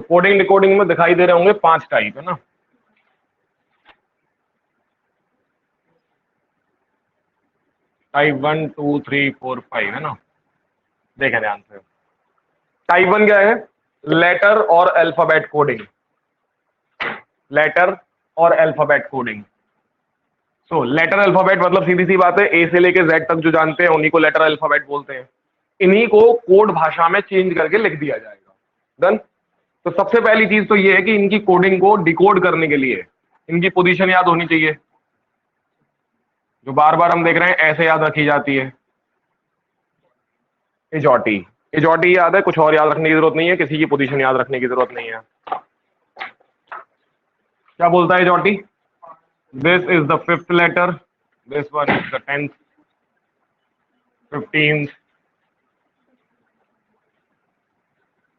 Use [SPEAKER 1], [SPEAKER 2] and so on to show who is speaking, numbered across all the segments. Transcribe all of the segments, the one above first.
[SPEAKER 1] Coding decoding में दिखाई दे रहे होंगे 5 टाइप, है ना। टाइप 1 2 3 4 5, है ना। देखें ध्यान से। टाइप 1 क्या है? लेटर और अल्फाबेट कोडिंग। लेटर और अल्फाबेट कोडिंग। सो लेटर अल्फाबेट मतलब सीधी सी बात है, ए से लेके जेड तक जो जानते हैं उन्हीं को लेटर अल्फाबेट बोलते हैं। इन्हीं को कोड भाषा में चेंज करके लिख दिया जाएगा। डन। तो सबसे पहली चीज तो ये है कि इनकी कोडिंग को डिकोड करने के लिए इनकी पोजीशन याद होनी चाहिए, जो बार बार हम देख रहे हैं ऐसे याद रखी जाती है। इजॉटी, इजॉटी याद है, कुछ और याद रखने की जरूरत नहीं है, किसी की पोजीशन याद रखने की जरूरत नहीं है। क्या बोलता है इजॉटी? This is the 5th letter, this one is the 10th, 15th,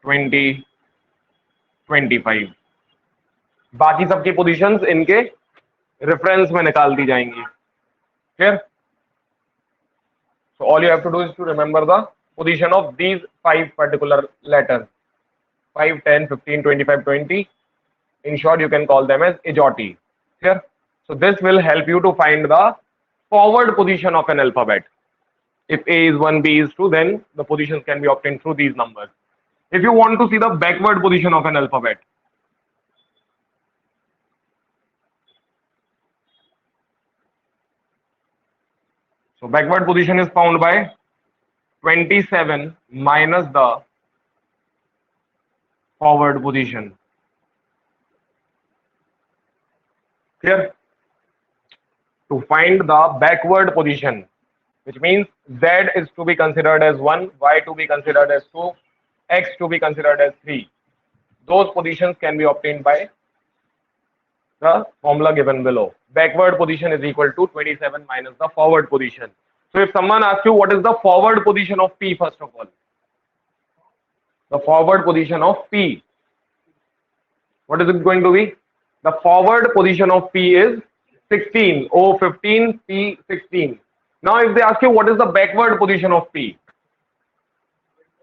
[SPEAKER 1] 20, 25। बाकी सबकी पोजीशंस इनके रेफरेंस में निकाल दी जाएंगी। Clear? So all you have to do is to remember the position of these 5 particular letters, 5 10 15 25 20. In short, you can call them as ijotti. Clear? So this will help you to find the forward position of an alphabet. If A is 1, B is 2, then the positions can be obtained through these numbers. If you want to see the backward position of an alphabet, so backward position is found by 27 minus the forward position. Clear? To find the backward position, which means Z is to be considered as 1, Y to be considered as 2, X to be considered as 3. Those positions can be obtained by the formula given below. Backward position is equal to 27 minus the forward position. So if someone asks you what is the forward position of P, first of all, the forward position of P, what is it going to be? The forward position of P is 16, O 15, P 16. Now if they ask you what is the backward position of P,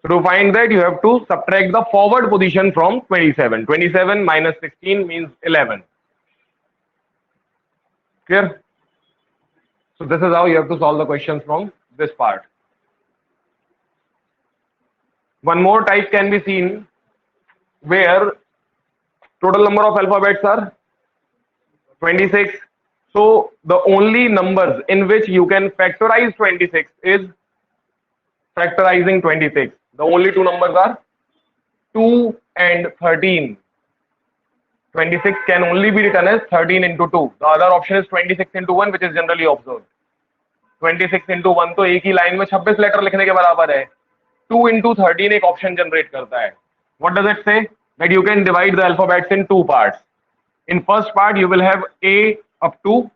[SPEAKER 1] so to find that you have to subtract the forward position from 27. 27 minus 16 means 11. Clear? So this is how you have to solve the questions from this part. One more type can be seen where total number of alphabets are 26. So the only numbers in which you can factorize 26 is factorizing 26. The only two numbers are 2 and 13. 26 can only be written as 13 into 2. The other option is 26 into 1, which is generally observed. 26 into 1 तो एक ही line में 26 letter लिखने के बराबर है। 2 into 13 एक option generate करता है। What does it say? That you can divide the alphabets in 2 parts. In first part, you will have A up to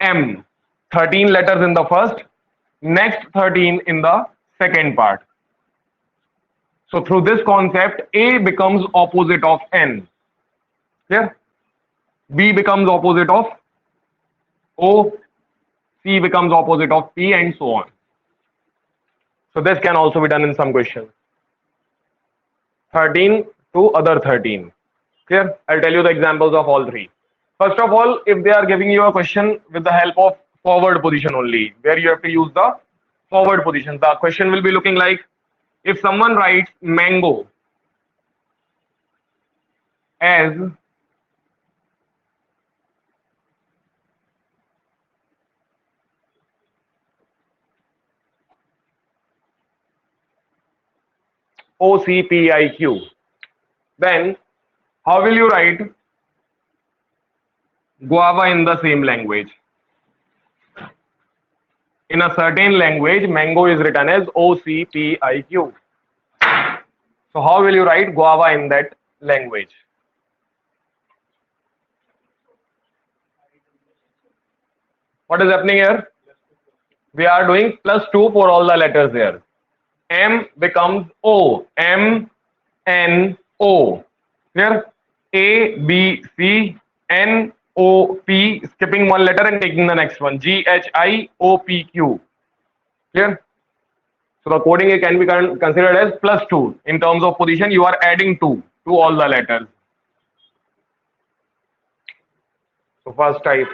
[SPEAKER 1] M. 13 letters in the first, next 13 in the second part. So through this concept, A becomes opposite of N. Clear? B becomes opposite of O, C becomes opposite of P, and so on. So this can also be done in some questions. 13 to other 13. Clear? I'll tell you the examples of all three. First of all, if they are giving you a question with the help of forward position only, where you have to use the forward position, the question will be looking like, if someone writes mango as OCPIQ, then how will you write guava in the same language? In a certain language, mango is written as OCPIQ. So how will you write guava in that language? What is happening here? We are doing +2 for all the letters here. M becomes O. M, N, O. Clear? A, B, C, N, O, P, skipping one letter and taking the next one. G, H, I, O, P, Q. Clear? So the coding can be considered as +2. In terms of position, you are adding 2. to all the letters. So first type.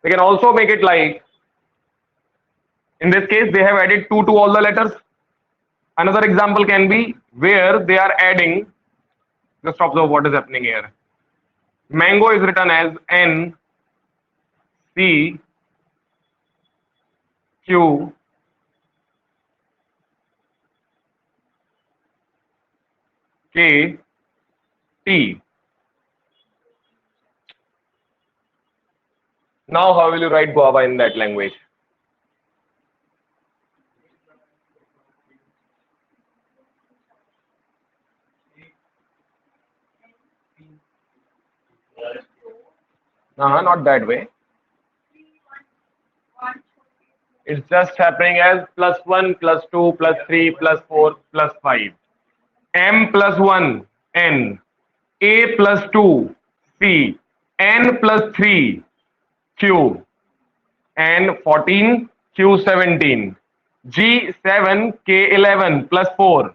[SPEAKER 1] We can also make it like, in this case, they have added 2 to all the letters. Another example can be where they are adding, just observe what is happening here. Mango is written as N, C, Q, K, T. Now how will you write guava in that language? Not that way. It's just happening as +1, +2, +3, +4, +5. M plus 1, N. A plus 2, C. N plus 3, Q. N 14, Q 17. G 7, K 11 plus 4.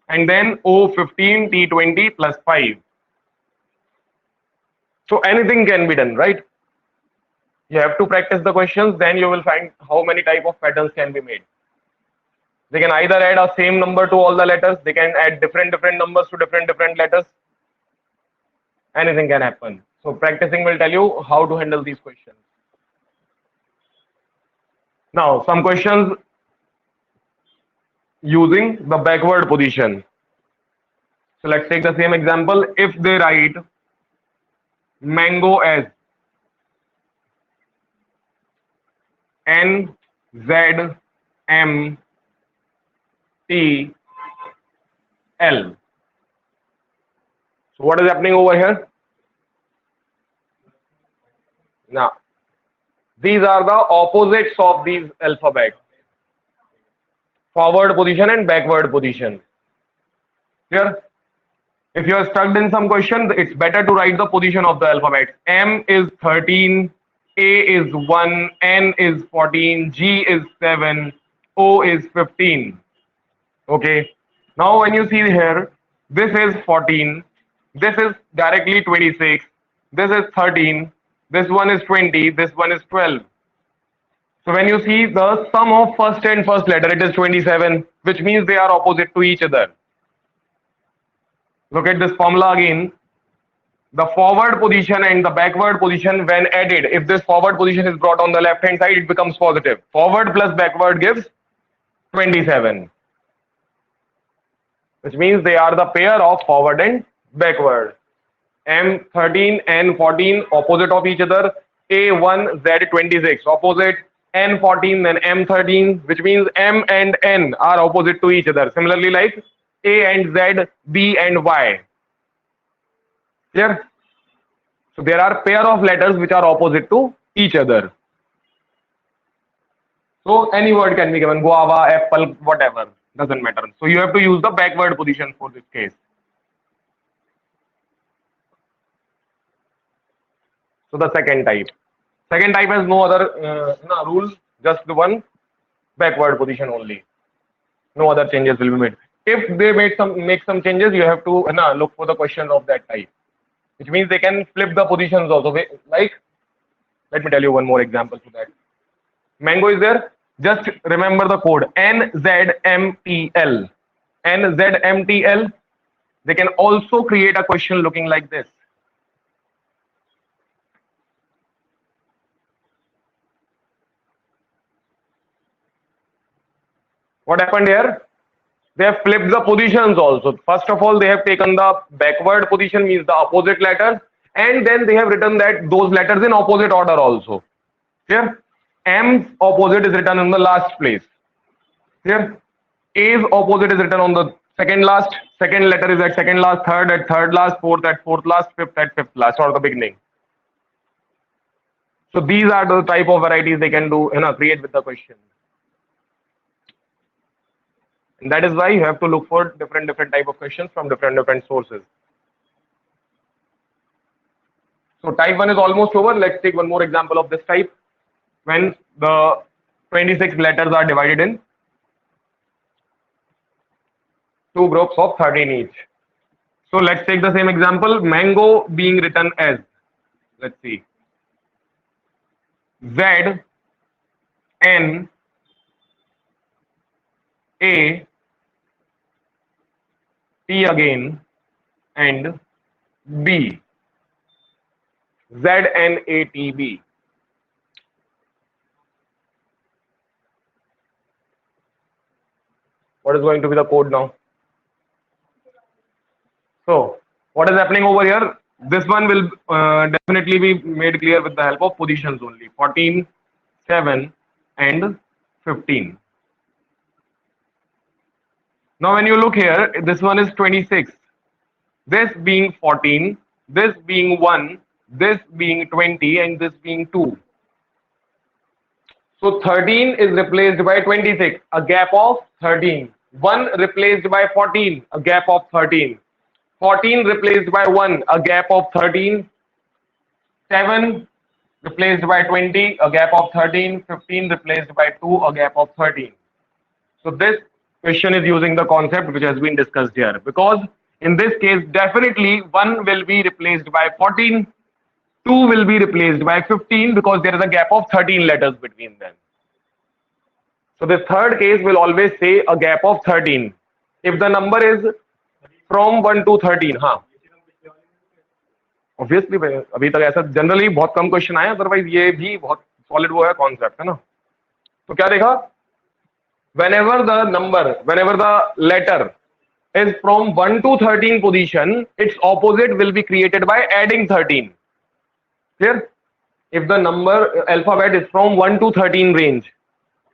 [SPEAKER 1] And then O 15, T 20 plus 5. So anything can be done, right? You have to practice the questions, then you will find how many type of patterns can be made. They can either add a same number to all the letters, they can add different numbers to different letters. Anything can happen. So practicing will tell you how to handle these questions. Now some questions using the backward position. So let's take the same example. If they write mango as N, Z, M, T, L. So what is happening over here? Now, these are the opposites of these alphabets. Forward position and backward position. Clear? If you are stuck in some question, it's better to write the position of the alphabet. M is 13, A is 1, N is 14, G is 7, O is 15. Okay. Now when you see here, this is 14, this is directly 26, this is 13, this one is 20, this one is 12. So when you see the sum of first and first letter, it is 27, which means they are opposite to each other. Look at this formula again. The forward position and the backward position when added, if this forward position is brought on the left hand side, it becomes positive. Forward plus backward gives 27. Which means they are the pair of forward and backward. M13, N14, opposite of each other. A1, Z26, opposite. N14, then M13, which means M and N are opposite to each other. Similarly, like A and Z, B and Y. Clear? So there are pair of letters which are opposite to each other. So any word can be given, guava, apple, whatever, doesn't matter. So you have to use the backward position for this case. So the second type. Second type has no other rule, just the one backward position only. No other changes will be made. If they make some changes, you have to look for the question of that type. Which means they can flip the positions also. Like, let me tell you one more example for that. Mango is there. Just remember the code NZMTL. NZMTL. They can also create a question looking like this. What happened here? They have flipped the positions also. First of all, they have taken the backward position, means the opposite letters, and then they have written that those letters in opposite order also. Here, M's opposite is written in the last place. Here, A's opposite is written on the second last. Second letter is at second last, third at third last, fourth at fourth last, fifth at fifth last, or the beginning. So these are the type of varieties they can do, create with the question. And that is why you have to look for different type of questions from different sources. So type 1 is almost over. Let's take one more example of this type. When the 26 letters are divided in two groups of 13 each. So let's take the same example. Mango being written as, let's see, Z N A T again and B. ZNATB. What is going to be the code now? So what is happening over here? This one will definitely be made clear with the help of positions only. 14, 7 and 15. Now when you look here, this one is 26. This being 14, this being 1, this being 20 and this being 2. So 13 is replaced by 26, a gap of 13. 1 replaced by 14, a gap of 13. 14 replaced by 1, a gap of 13. 7 replaced by 20, a gap of 13. 15 replaced by 2, a gap of 13. So this question is using the concept which has been discussed here, because in this case definitely 1 will be replaced by 14, 2 will be replaced by 15 because there is a gap of 13 letters between them. So the third case will always say a gap of 13. If the number is from 1 to 13, हाँ obviously अभी तक ऐसा generally बहुत कम question आए, otherwise ये भी बहुत solid वो है कॉन्सेप्ट है ना. तो क्या देखा, whenever the letter is from 1 to 13 position, its opposite will be created by adding 13. Clear? If the number alphabet is from 1 to 13 range,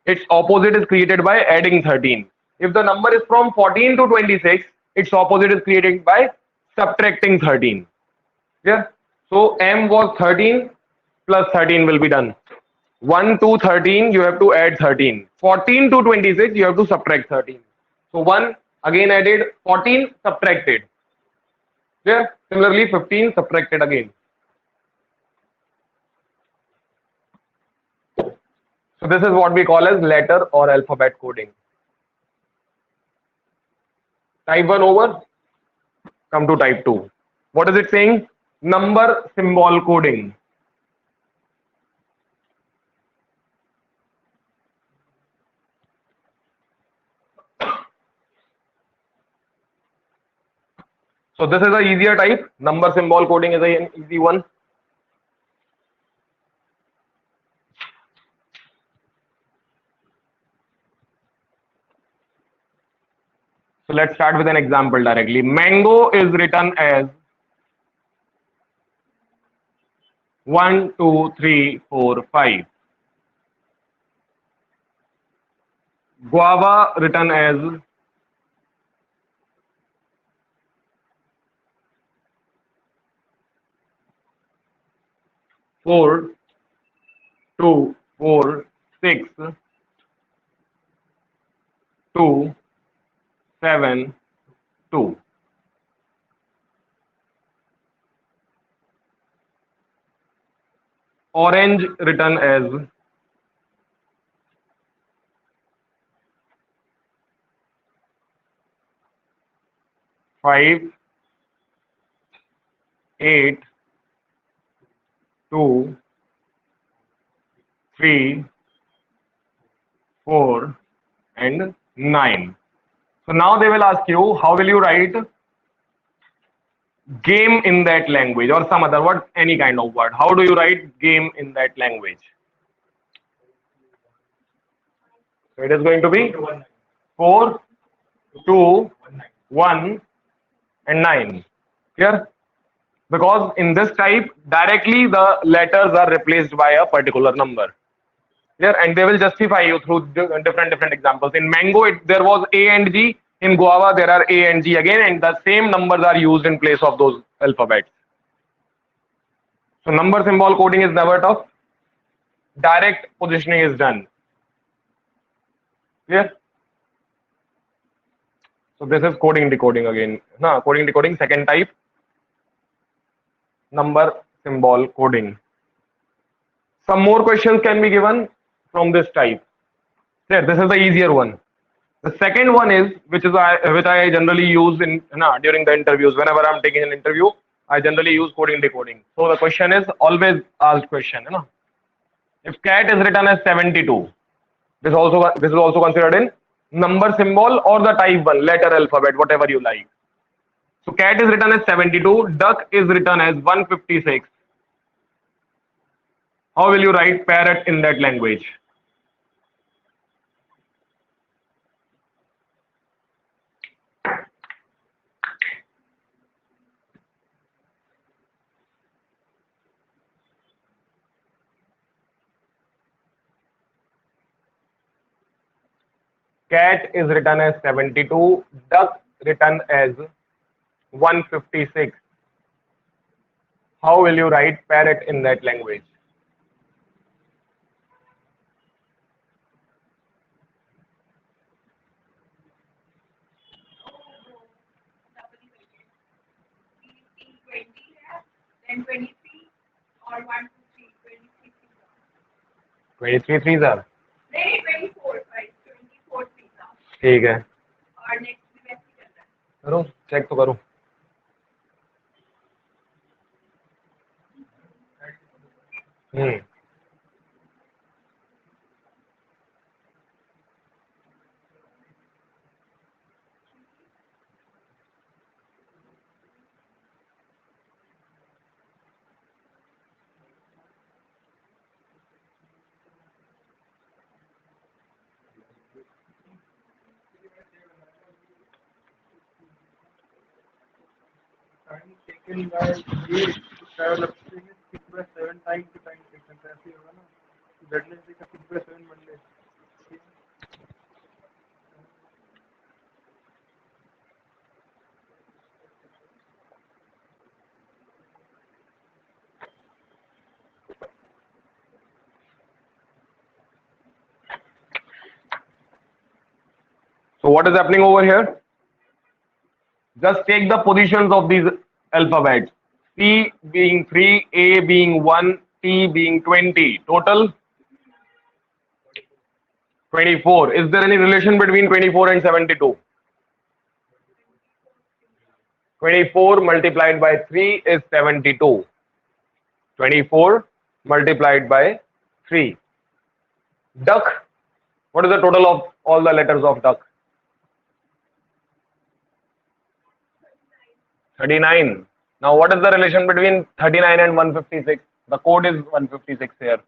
[SPEAKER 1] its opposite is created by adding 13. If the number is from 14 to 26, its opposite is created by subtracting 13. Clear? So M was 13 plus 13 will be done. 1 to 13 you have to add 13. 14 to 26 you have to subtract 13. So 1 again added, 14 subtracted. Clear? Similarly 15 subtracted again. So this is what we call as letter or alphabet coding. Type 1 over. Come to type 2. What is it saying? Number symbol coding. So this is a easier type. Number symbol coding is an easy one. So let's start with an example directly. Mango is written as 1, 2, 3, 4, 5. Guava written as 4, 2, 4, 6, 2, 7, 2. Orange written as 5, 8, 2, 3, 4 and 9. So now they will ask you, how will you write game in that language or some other word, any kind of word. How do you write game in that language? So it is going to be 4, 2, 1 and 9. Clear? Because in this type, directly the letters are replaced by a particular number. Clear? And they will justify you through different examples. In mango, there was A and G. In guava, there are A and G again, and the same numbers are used in place of those alphabets. So number symbol coding is never tough. Direct positioning is done. Clear? So this is coding decoding again. No, coding decoding, second type. Number symbol coding. Some more questions can be given from this type. There, this is the easier one. The second one is which I generally use in during the interviews. Whenever I'm taking an interview, I generally use coding decoding. So the question is always asked question. If cat is written as 72, this is also considered in number symbol or the type one letter alphabet, whatever you like. So cat is written as 72, duck is written as 156. How will you write parrot in that language? Cat is written as 72, duck written as 156. How will you write parrot in that language?
[SPEAKER 2] Then 23 or 1, 2, 3, 23.
[SPEAKER 1] 23 threes are.
[SPEAKER 2] नहीं 24 right 24 pizza
[SPEAKER 1] ठीक है
[SPEAKER 2] और next भी वैसे ही चल रहा है
[SPEAKER 1] करो चेक तो करो
[SPEAKER 3] time taken by A to travel upstream is 6/7 time to time taken तो ऐसे ही होगा ना वेडनेसडे का 6/7 Monday
[SPEAKER 1] So what is happening over here? Just take the positions of these alphabets. C being 3, A being 1, T being 20. Total 24. Is there any relation between 24 and 72? 24 multiplied by 3 is 72. 24 multiplied by 3. Duck. What is the total of all the letters of duck? 39. Now what is the relation between 39 and 156? The code is 156 here.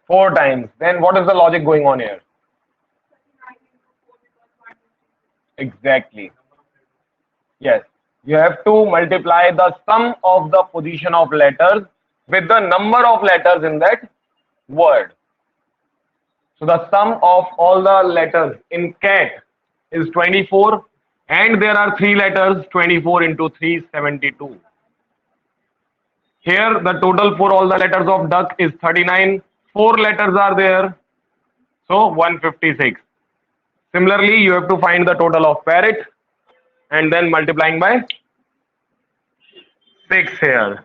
[SPEAKER 1] Four times. Then what is the logic going on here? Exactly. Yes. You have to multiply the sum of the position of letters with the number of letters in that word. So the sum of all the letters in cat is 24 and there are 3 letters 24 into 3 72. Here the total for all the letters of duck is 39. 4 letters are there. So 156. Similarly, you have to find the total of parrot and then multiplying by 6 here.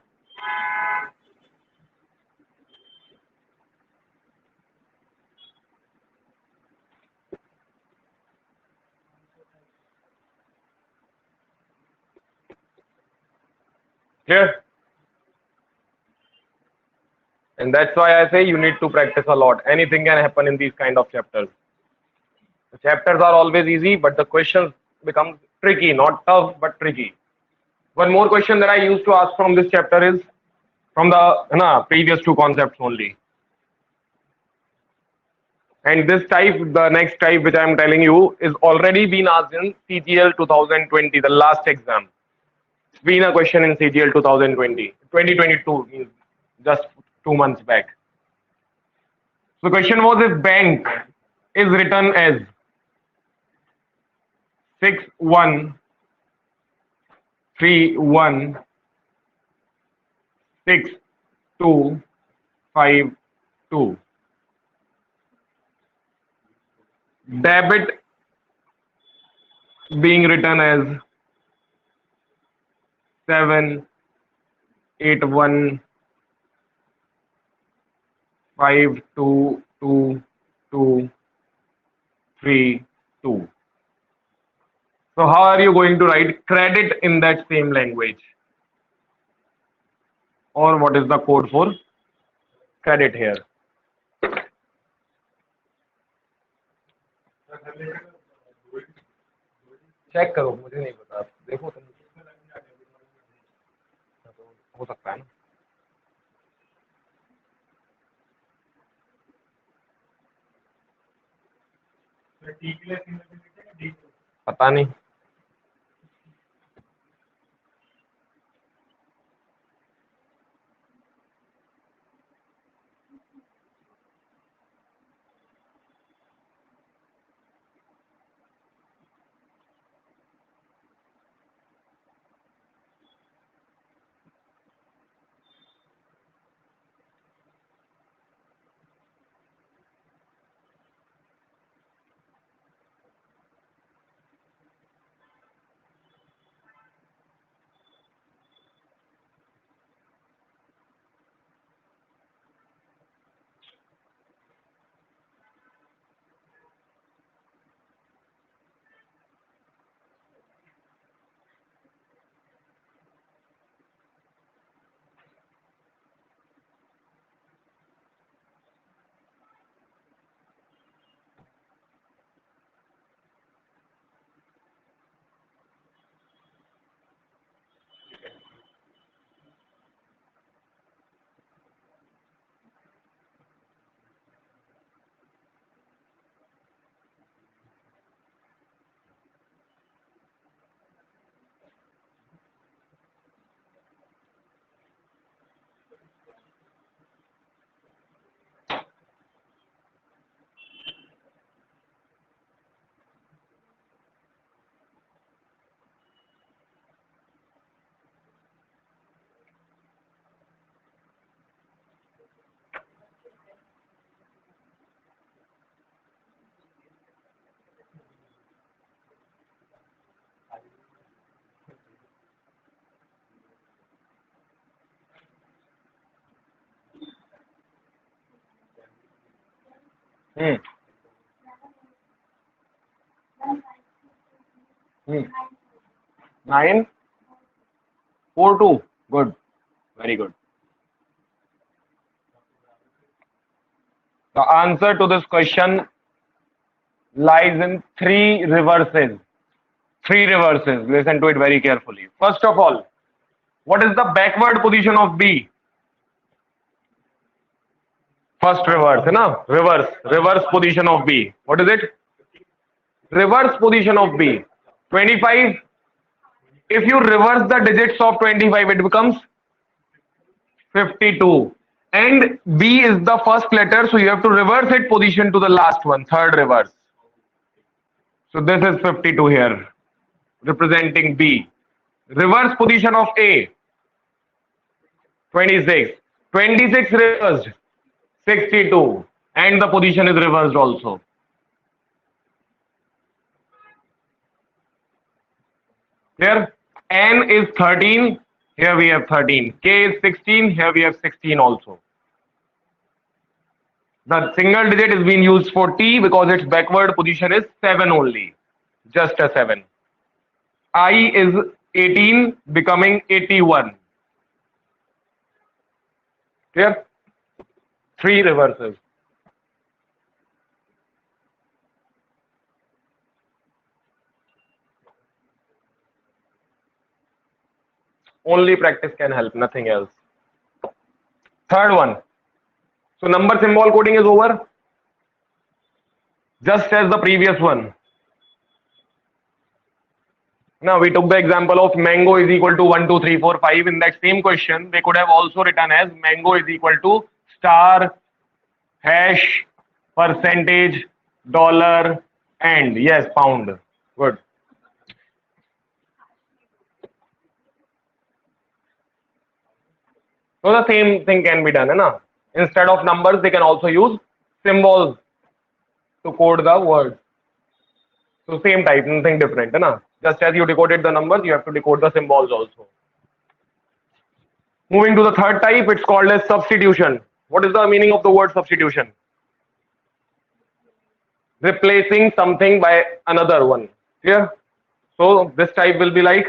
[SPEAKER 1] Clear? And that's why I say you need to practice a lot. Anything can happen in these kind of chapters. The chapters are always easy, but the questions become tricky, not tough, but tricky. One more question that I used to ask from this chapter is from the previous 2 concepts only. And this type, the next type which I am telling you, is already been asked in CGL 2020, the last exam. It's been a question in CGL 2020. 2022 means just 2 months back. So the question was if bank is written as 61316252. Debit being written as 7 81522232. So how are you going to write credit in that same language? Or what is the code for credit here? Check करो, मुझे नहीं पता, देखो तुम, हो सकता है ना. पता नहीं. Hmm. 942. Good. Very good. The answer to this question lies in three reverses. Three reverses. Listen to it very carefully. First of all, what is the backward position of B? First reverse, na? Reverse position of B. What is it? Reverse position of B. 25. If you reverse the digits of 25, it becomes 52. And B is the first letter, so you have to reverse its position to the last one, third reverse. So this is 52 here, representing B. Reverse position of A, 26. 26 reversed, 62. And the position is reversed also. Here, N is 13. Here we have 13. K is 16. Here we have 16 also. The single digit is being used for T because its backward position is 7 only. Just a 7. I is 18 becoming 81. Clear? Three reverses. Only practice can help, nothing else. Third one. So number symbol coding is over. Just as the previous one. Now we took the example of mango is equal to 1, 2, 3, 4, 5. In that same question, they could have also written as mango is equal to star, hash, percentage, dollar, and yes, pound. Good. So the same thing can be done, na? Instead of numbers, they can also use symbols to code the words. So same type, nothing different, na? Just as you decoded the numbers, you have to decode the symbols also. Moving to the third type, it's called as substitution. What is the meaning of the word substitution? Replacing something by another one. Clear? So this type will be like,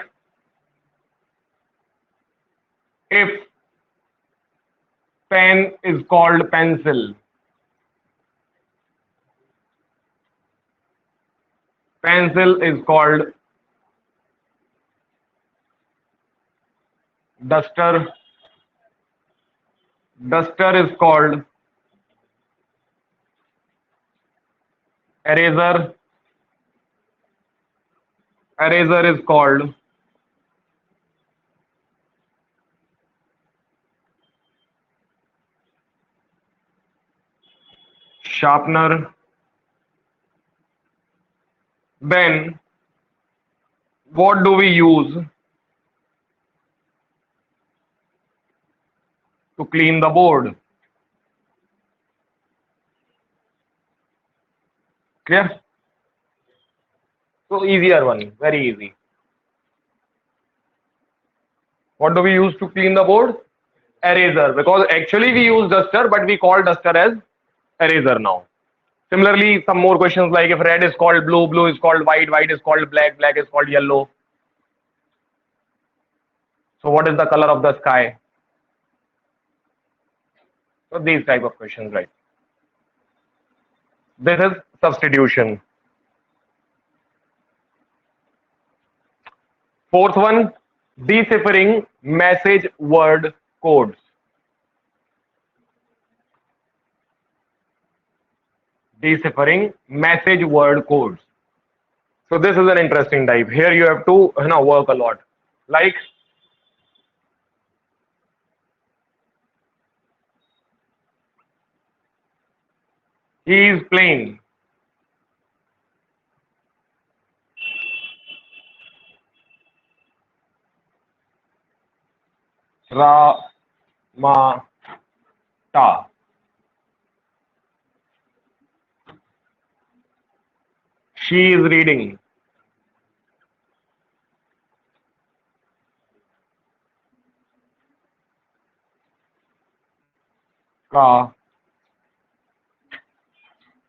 [SPEAKER 1] if pen is called pencil, pencil is called duster, duster is called eraser, eraser is called sharpener. Then what do we use to clean the board? Clear? So easier one, very easy. What do we use to clean the board? Eraser, because actually we use duster, but we call duster as eraser now. Similarly, some more questions like if red is called blue, blue is called white, white is called black, black is called yellow. So what is the color of the sky? So these type of questions, right? This is substitution. Fourth one, deciphering message word codes. Deciphering message word codes. So this is an interesting type. Here you have to work a lot. Like he is playing. Ra ma ta. She is reading. Ka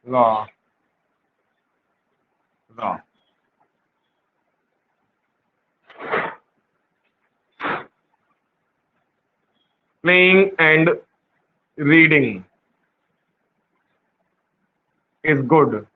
[SPEAKER 1] la ra. Playing and reading is good.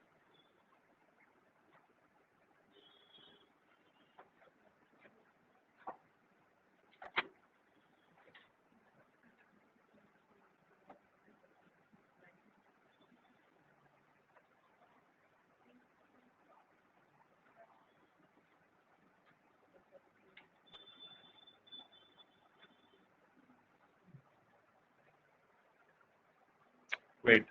[SPEAKER 1] Wait.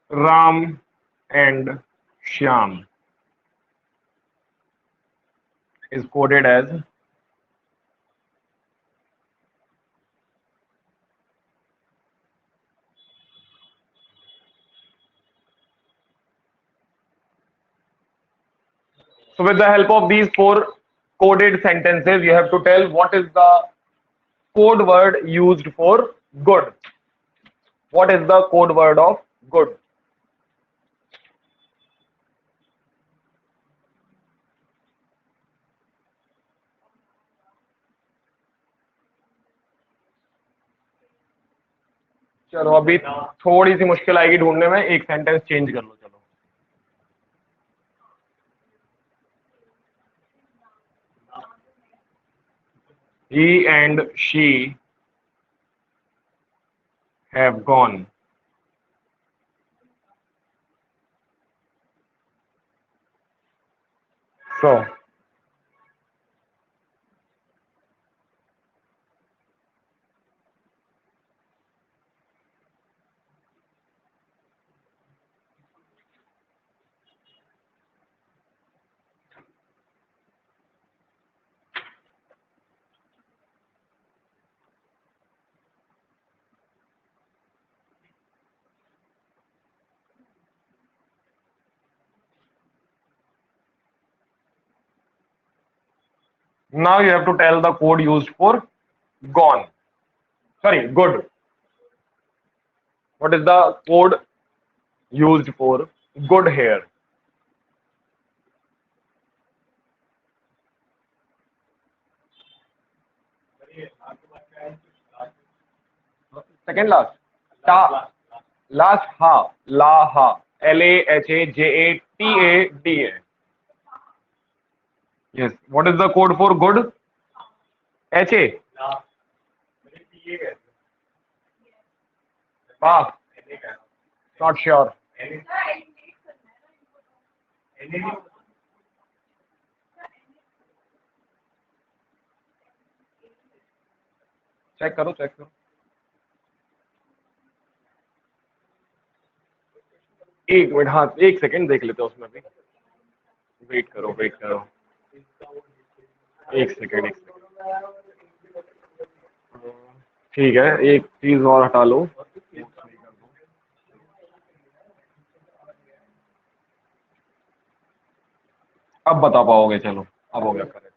[SPEAKER 1] Ram and Shyam is coded as. So with the help of these four coded sentences, you have to tell what is the code word used for good. What is the code word of good? चलो अभी थोड़ी सी मुश्किल आएगी ढूंढने में एक sentence change कर लो चलो he and she have gone so Now you have to tell the code used for gone. Sorry, good. What is the code used for good here? Second last. Ta. Last ha. La ha. LAHAJATADA. Yes. What is the code for good? HA. Pa. Not sure. Check करो check करो एक minute हाँ एक second देख लेते हैं उसमें भी वेट करो एक सेकंड ठीक है एक चीज और हटा लो अब बता पाओगे चलो अब हो गया करेक्ट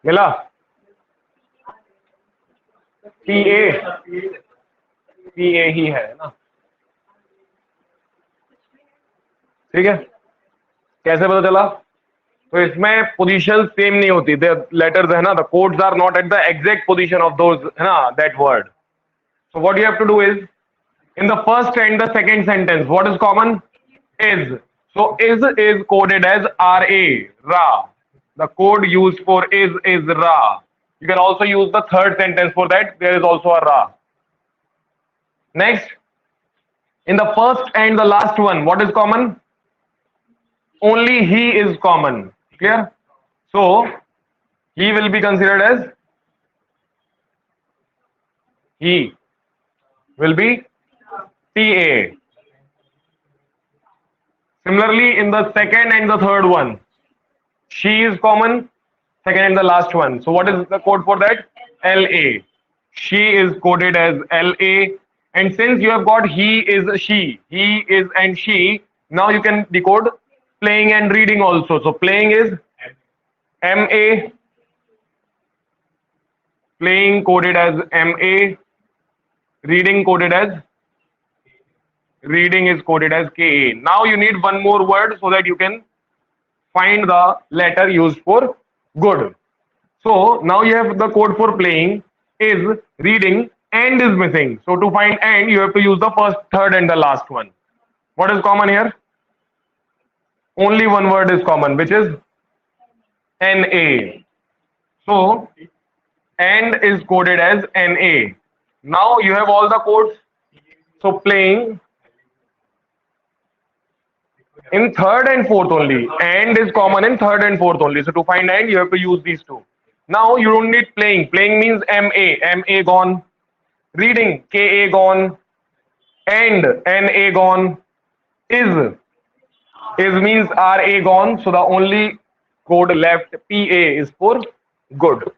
[SPEAKER 1] मिला पीए ही है ना ठीक है कैसे पता चला तो इसमें पोजीशन सेम नहीं होती लेटर्स है ना the codes are not at the exact position of those है ना that word so what you have to do is in the first and the second sentence what is common is so is coded as ra the code used for is ra you can also use the third sentence for that there is also a ra next in the first and the last one what is common only he is common clear so he will be considered as he will be TA. Similarly, in the second and the third one, she is common, second and the last one. So what is the code for that? LA. She is coded as LA. And since you have got he is she, he is and she, now you can decode playing and reading also. So playing is MA. Playing coded as MA. Reading coded as reading is coded as KA. Now you need one more word so that you can find the letter used for good. So now you have the code for playing is reading and is missing. So to find and you have to use the first, third and the last one. What is common here? Only one word is common which is NA. So and is coded as NA. Now you have all the codes. So playing in third and fourth only and is common in third and fourth only so to find and you have to use these two now you don't need playing means ma gone reading ka gone and na gone is means ra gone so the only code left pa is for good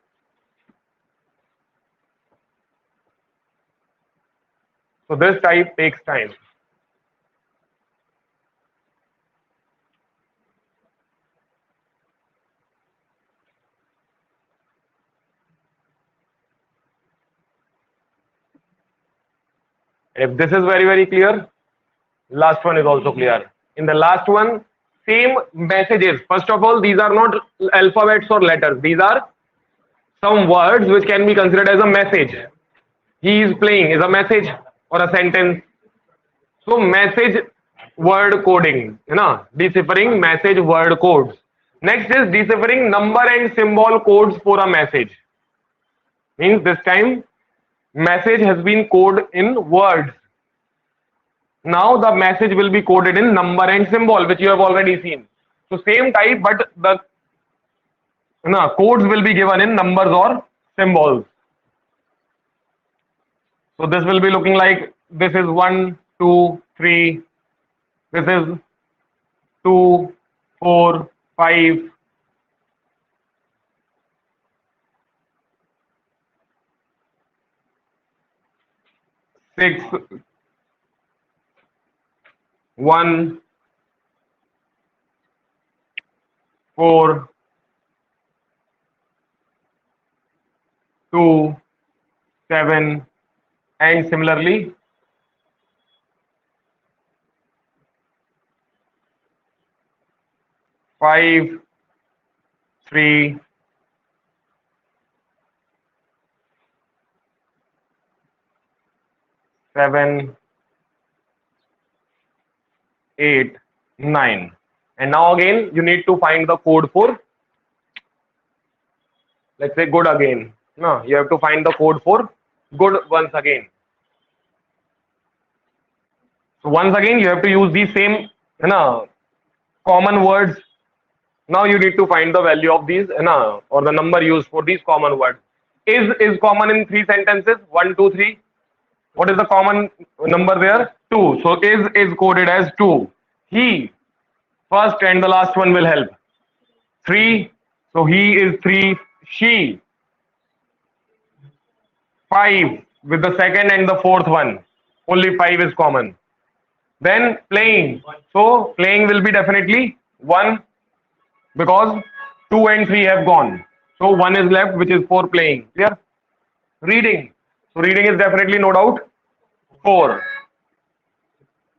[SPEAKER 1] so this type takes time if this is very clear last one is also clear in the last one same messages first of all these are not alphabets or letters these are some words which can be considered as a message he is playing is a message or a sentence so message word coding you know deciphering message word codes next is deciphering number and symbol codes for a message means this time message has been coded in words now the message will be coded in number and symbol which you have already seen so same type but the codes will be given in numbers or symbols so this will be looking like this is 1 2 3 This is 2, 4, 5, 6, 1, 4, 2, 7, and similarly 5, 3, 7, 8, 9. And now again, you need to find the code for, let's say, good again. No, you have to find the code for good once again. So once again, you have to use the same, common words. Now you need to find the value of these, or the number used for these common words. Is common in 3 sentences. 1, 2, 3. What is the common number there? 2. So is coded as 2. He, first and the last one will help. 3. So he is 3. She, 5 with the second and the fourth one. Only 5 is common. Then playing. So playing will be definitely 1 because 2 and 3 have gone. So 1 is left, which is for playing. Clear? Reading. So reading is definitely no doubt 4.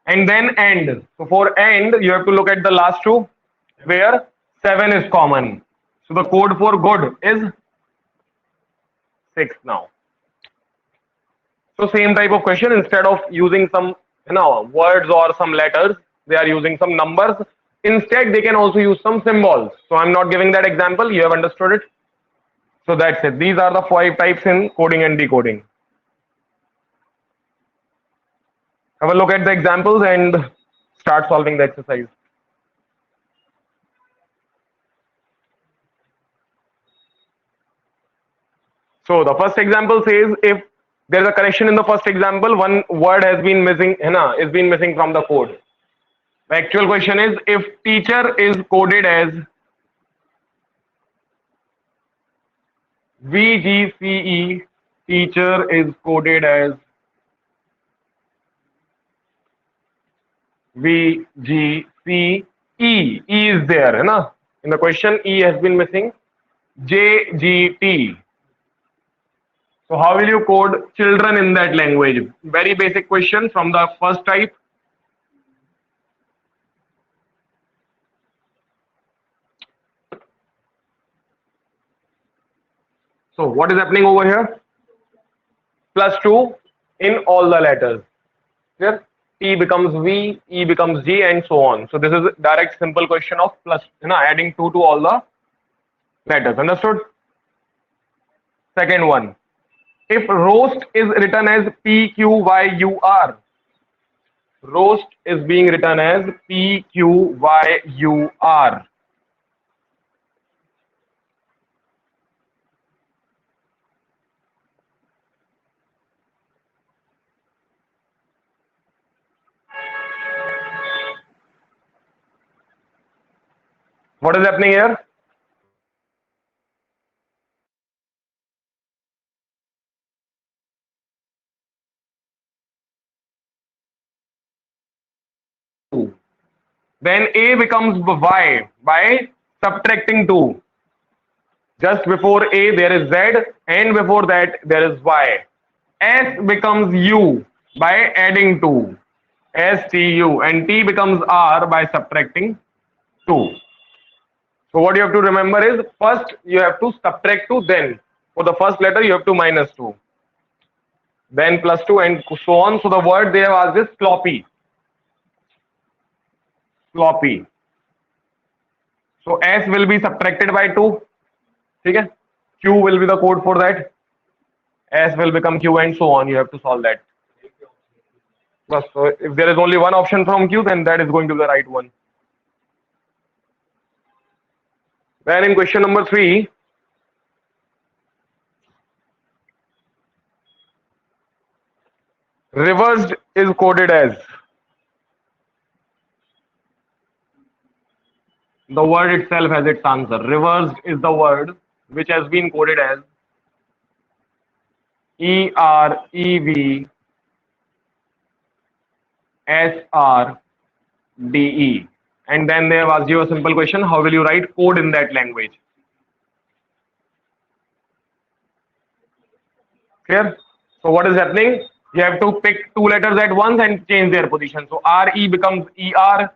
[SPEAKER 1] And then end. So for end, you have to look at the last two where 7 is common. So the code for good is 6 now. So same type of question, instead of using some words or some letters, they are using some numbers. Instead, they can also use some symbols. So I'm not giving that example. You have understood it. So that's it. These are the 5 types in coding and decoding. Have a look at the examples and start solving the exercise. So the first example says if there is a correction in the first example, one word has been missing, is been missing from the code. The actual question is if teacher is coded as VGCE, teacher is coded as VGCE. E is there, in the question E has been missing. JGT. So how will you code children in that language? Very basic question from the first type. So what is happening over here? +2 in all the letters. Clear? T becomes V, E becomes G, and so on. So this is a direct simple question of plus, adding 2 to all the letters. Understood? Second one. If roast is written as PQYUR, roast is being written as PQYUR. What is happening here? Then A becomes Y by subtracting 2. Just before A there is Z and before that there is Y. S becomes U by adding 2. STU, and T becomes R by subtracting 2. So what you have to remember is first you have to subtract 2, then for the first letter you have to minus 2. Then +2 and so on. So the word they have asked is sloppy. Sloppy. So S will be subtracted by 2. Okay? Q will be the code for that. S will become Q and so on. You have to solve that. So if there is only one option from Q, then that is going to be the right one. Then in question number 3, reversed is coded as the word itself has its answer. Reversed is the word which has been coded as EREVSRDE. And then they have asked you a simple question: how will you write code in that language? Clear? So what is happening? You have to pick two letters at once and change their position. So RE becomes ER,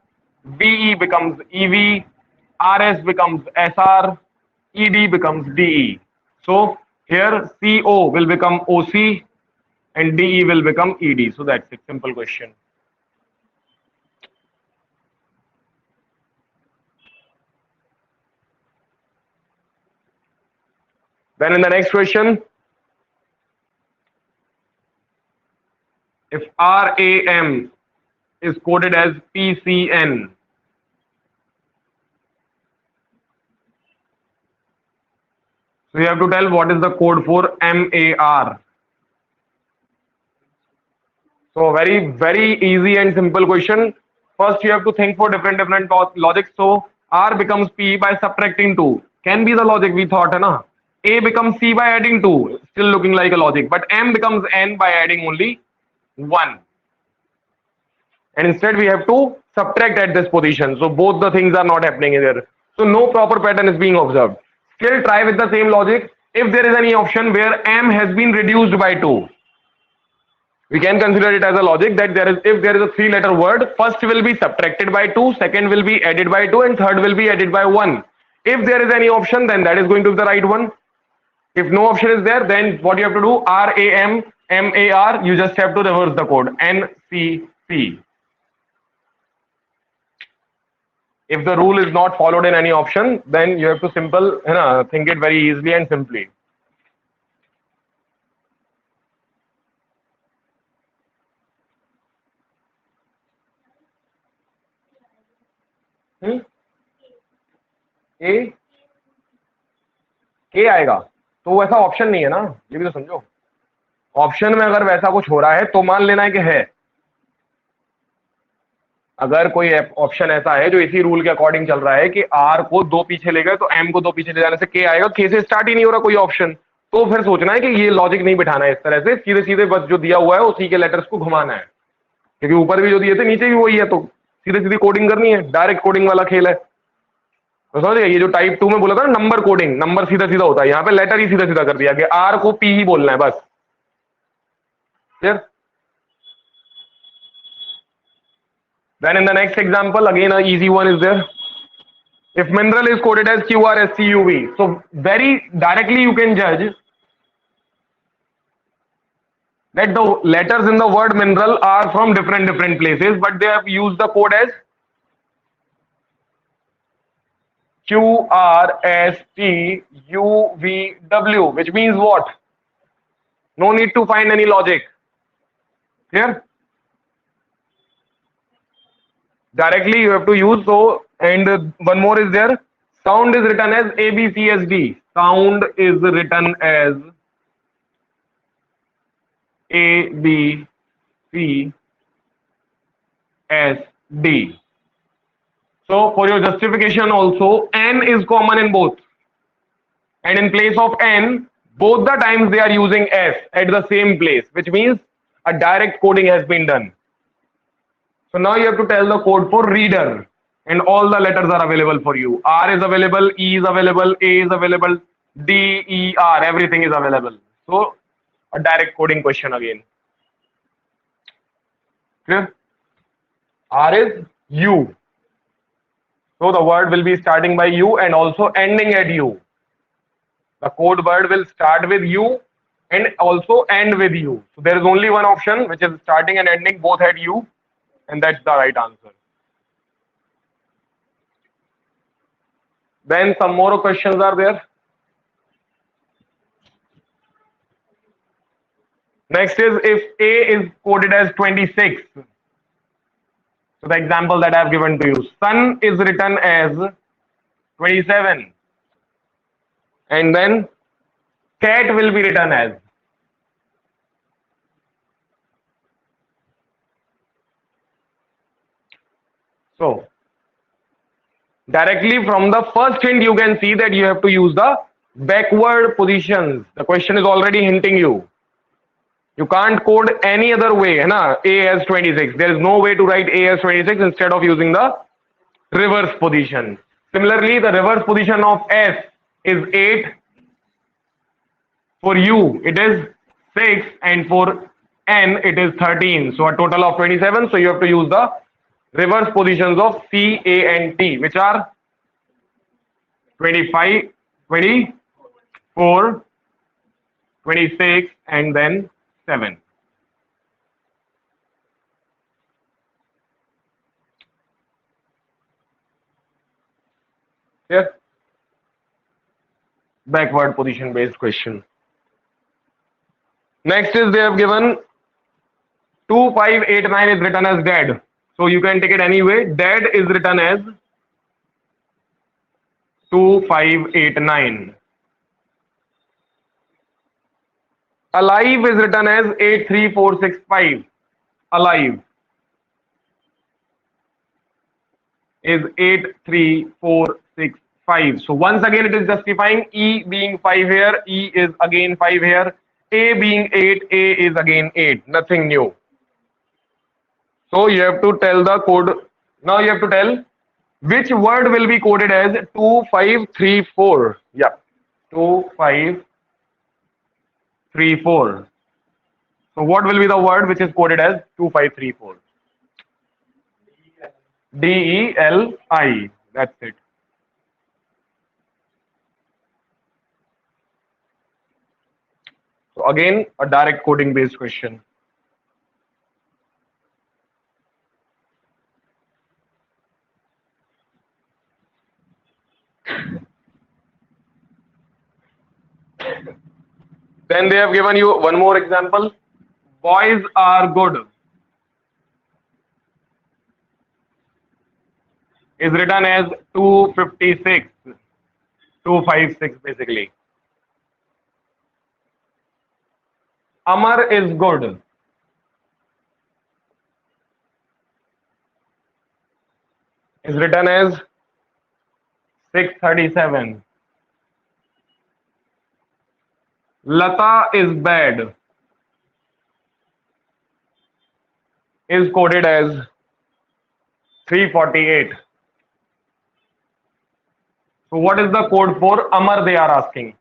[SPEAKER 1] VE becomes EV, RS becomes SR, ED becomes DE. So here CO will become OC and DE will become ED. So that's it. Simple question. Then in the next question, if RAM is coded as PCN, so you have to tell what is the code for MAR. So very easy and simple question. First you have to think for different logic. So R becomes P by subtracting 2. Can be the logic we thought, hai na? A becomes C by adding 2. Still looking like a logic. But M becomes N by adding only 1. And instead we have to subtract at this position. So both the things are not happening here. So no proper pattern is being observed. Still try with the same logic. If there is any option where M has been reduced by 2, we can consider it as a logic that if there is a 3-letter word, first will be subtracted by 2, second will be added by 2, and third will be added by 1. If there is any option, then that is going to be the right one. If no option is there, then what you have to do, RAM, MAR, you just have to reverse the code, NCP. If the rule is not followed in any option, then you have to think it very easily and simply. ए के आएगा तो वैसा option नहीं है ना, ये भी तो समझो. ऑप्शन में अगर वैसा कुछ हो रहा है तो मान लेना है कि है. अगर कोई ऑप्शन ऐसा है जो इसी रूल के अकॉर्डिंग चल रहा है कि आर को 2 पीछे ले गए तो एम को 2 पीछे ले जाने से के आएगा, के से स्टार्ट ही नहीं हो रहा कोई ऑप्शन, तो फिर सोचना है कि ये लॉजिक नहीं बिठाना है. इस तरह से सीधे सीधे बस जो दिया हुआ है उसी के लेटर्स को घुमाना है, क्योंकि ऊपर भी जो दिए थे नीचे भी वही है, तो सीधे सीधे कोडिंग करनी है. डायरेक्ट कोडिंग वाला खेल है. तो समझ गए, ये जो टाइप 2 में बोला था ना नंबर कोडिंग, नंबर सीधा सीधा होता है, यहाँ पे लेटर ही सीधा सीधा कर दिया कि आर को पी ही बोलना है बस. Clear? Then in the next example, again an easy one is there. If mineral is coded as QRSCUV, so very directly you can judge that the letters in the word mineral are from different places, but they have used the code as QRSTUVW, which means what? No need to find any logic. Clear? Directly you have to use. So, and one more is there. Sound is written as ABCSD. Sound is written as ABCSD. So for your justification also, N is common in both. And in place of N, both the times they are using S at the same place, which means a direct coding has been done. So now you have to tell the code for reader, and all the letters are available for you. R is available, E is available, A is available, D, E, R, everything is available. So a direct coding question again. Clear? R is U. So the word will be starting by U and also ending at U. The code word will start with U and also end with U. So there is only one option which is starting and ending both at U, and that's the right answer. Then some more questions are there. Next is if A is coded as 26. So the example that I have given to you, sun is written as 27, and then cat will be written as. So Directly from the first hint, you can see that you have to use the backward positions. The question is already hinting you. You can't code any other way, है ना? A as 26. There is no way to write A as 26 instead of using the reverse position. Similarly, the reverse position of S is 8. For U, it is 6, and for N, it is 13. So a total of 27. So you have to use the reverse positions of C, A, and T, which are 25, 24, 26, and then 7. Yes. Backward position based question. Next is they have given 2589 is written as dead. So you can take it anyway. Dead is written as 2589. Alive is written as 83465. Alive is 83465. So once again it is justifying E being 5 here, E is again 5 here, A being 8, A is again 8. Nothing new. So you have to tell the code. Now you have to tell which word will be coded as 2534. Yeah, 2534. So what will be the word which is coded as 2534? DELI. That's it. So again, a direct coding based question. Then they have given you one more example. Boys are good is written as 256. 256 basically. Amar is good is written as 637. Lata is bad is coded as 348. So what is the code for Amar they are asking?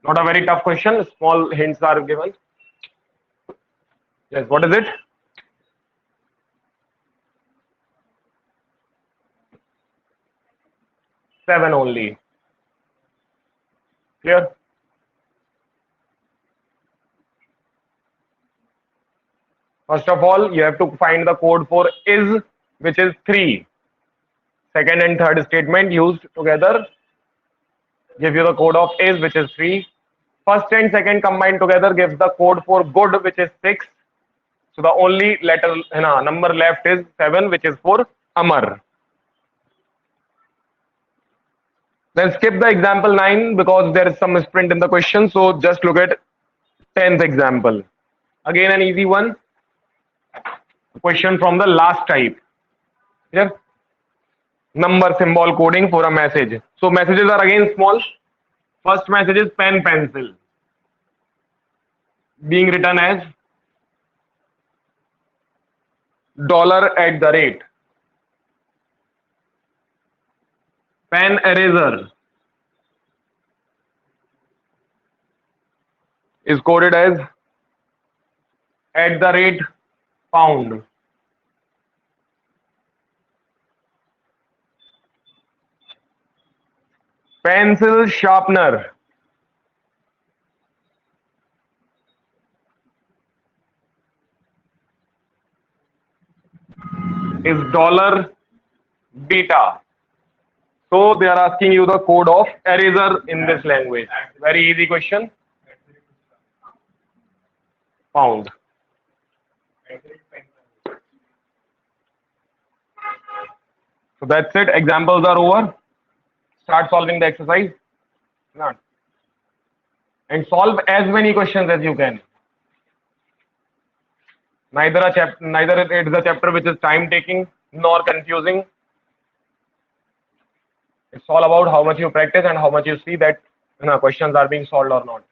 [SPEAKER 1] Not a very tough question. Small hints are given. Yes, what is it? Seven only. Clear? First of all, you have to find the code for is, which is 3. Second and third statement used together give you the code of is, which is 3. First and second combined together gives the code for good, which is 6. So the only letter number left is 7, which is for Amar. Then skip the example 9 because there is some misprint in the question. So just look at 10th example. Again an easy one. Question from the last type. Yeah. Number symbol coding for a message. So messages are again small. First message is pen pencil being written as $@. Pen eraser is coded as £. Pencil sharpener is $beta. So they are asking you the code of eraser in this language. Very easy question. Pound. So that's it. Examples are over. Start solving the exercise. And solve as many questions as you can. Neither it is a chapter which is time taking, nor confusing. It's all about how much you practice and how much you see that questions are being solved or not.